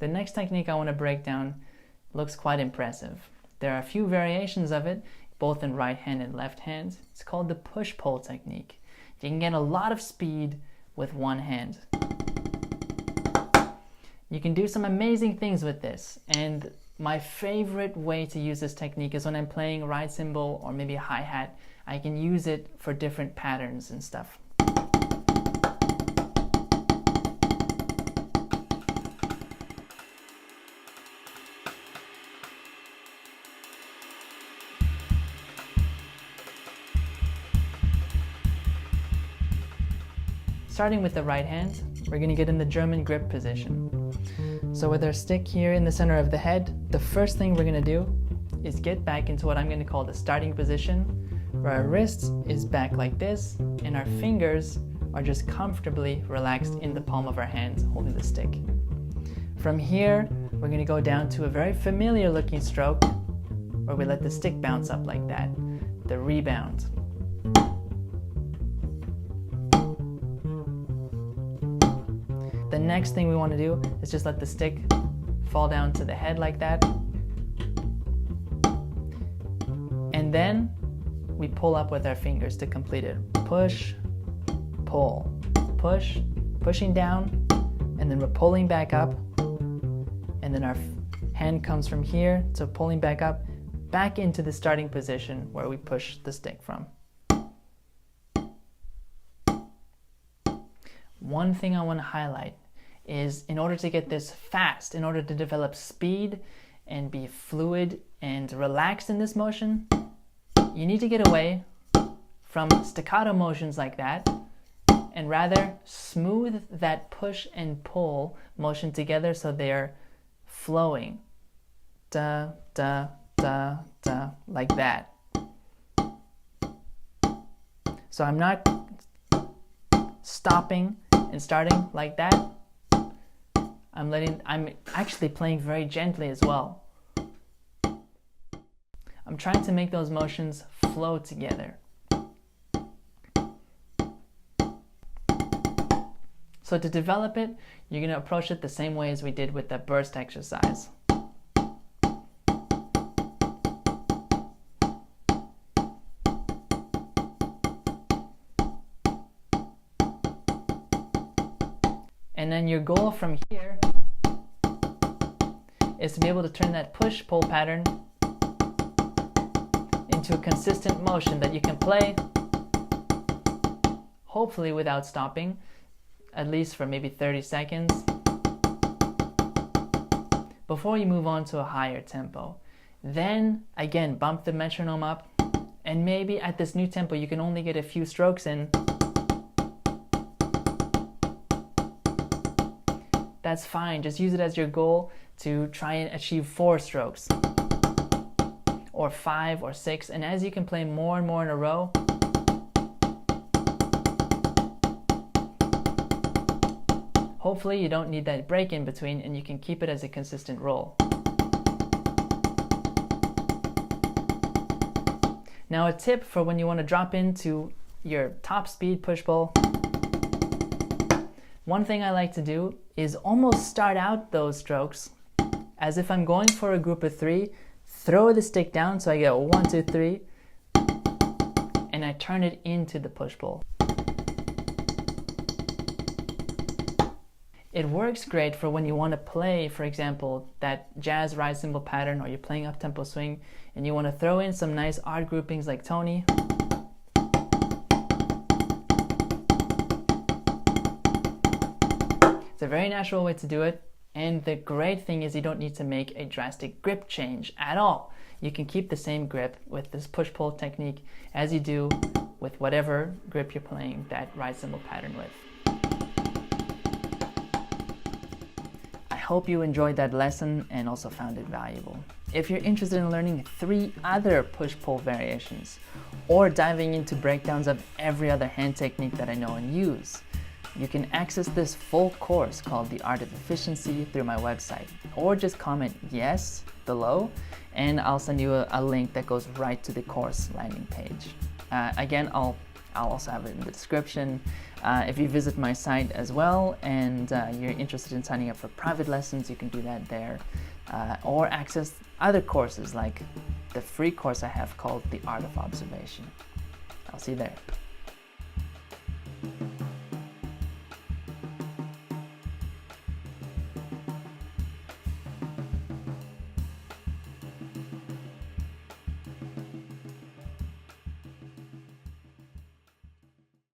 The next technique I want to break down looks quite impressive. There are a few variations of it, both in right hand and left hand. It's called the push-pull technique. You can get a lot of speed with one hand. You can do some amazing things with this, and my favorite way to use this technique is when I'm playing a ride cymbal or maybe a hi-hat. I can use it for different patterns and stuff. Starting with the right hand, we're going to get in the German grip position. So with our stick here in the center of the head, the first thing we're going to do is get back into what I'm going to call the starting position, where our wrist is back like this, and our fingers are just comfortably relaxed in the palm of our hand, holding the stick. From here, we're going to go down to a very familiar looking stroke, where we let the stick bounce up like that, the rebound. The next thing we want to do is just let the stick fall down to the head like that. And then we pull up with our fingers to complete it. Push, pull, push, pushing down, and then we're pulling back up. And then our hand comes from here to pulling back up, back into the starting position where we push the stick from. One thing I want to highlight is, in order to get this fast, in order to develop speed and be fluid and relaxed in this motion, you need to get away from staccato motions like that and rather smooth that push and pull motion together so they're flowing. Da, da, da, da, like that. So I'm not stopping and starting like that. I'm actually playing very gently as well. I'm trying to make those motions flow together. So to develop it, you're going to approach it the same way as we did with the burst exercise. And then your goal from here is to be able to turn that push-pull pattern into a consistent motion that you can play, hopefully without stopping, at least for maybe 30 seconds, before you move on to a higher tempo. Then, again, bump the metronome up, and maybe at this new tempo you can only get a few strokes in. That's fine, just use it as your goal to try and achieve 4 strokes or 5 or 6, and as you can play more and more in a row, hopefully you don't need that break in between and you can keep it as a consistent roll. Now a tip for when you want to drop into your top speed push-pull, one thing I like to do is almost start out those strokes as if I'm going for a group of 3, throw the stick down so I get 1, 2, 3, and I turn it into the push-pull. It works great for when you want to play, for example, that jazz ride cymbal pattern, or you're playing up-tempo swing and you want to throw in some nice odd groupings like Tony. It's a very natural way to do it, and the great thing is you don't need to make a drastic grip change at all. You can keep the same grip with this push-pull technique as you do with whatever grip you're playing that ride cymbal pattern with. I hope you enjoyed that lesson and also found it valuable. If you're interested in learning 3 other push-pull variations or diving into breakdowns of every other hand technique that I know and use, you can access this full course called The Art of Efficiency through my website, or just comment yes below and I'll send you a link that goes right to the course landing page. Again, I'll also have it in the description. If you visit my site as well and you're interested in signing up for private lessons, you can do that there, or access other courses like the free course I have called The Art of Observation. I'll see you there.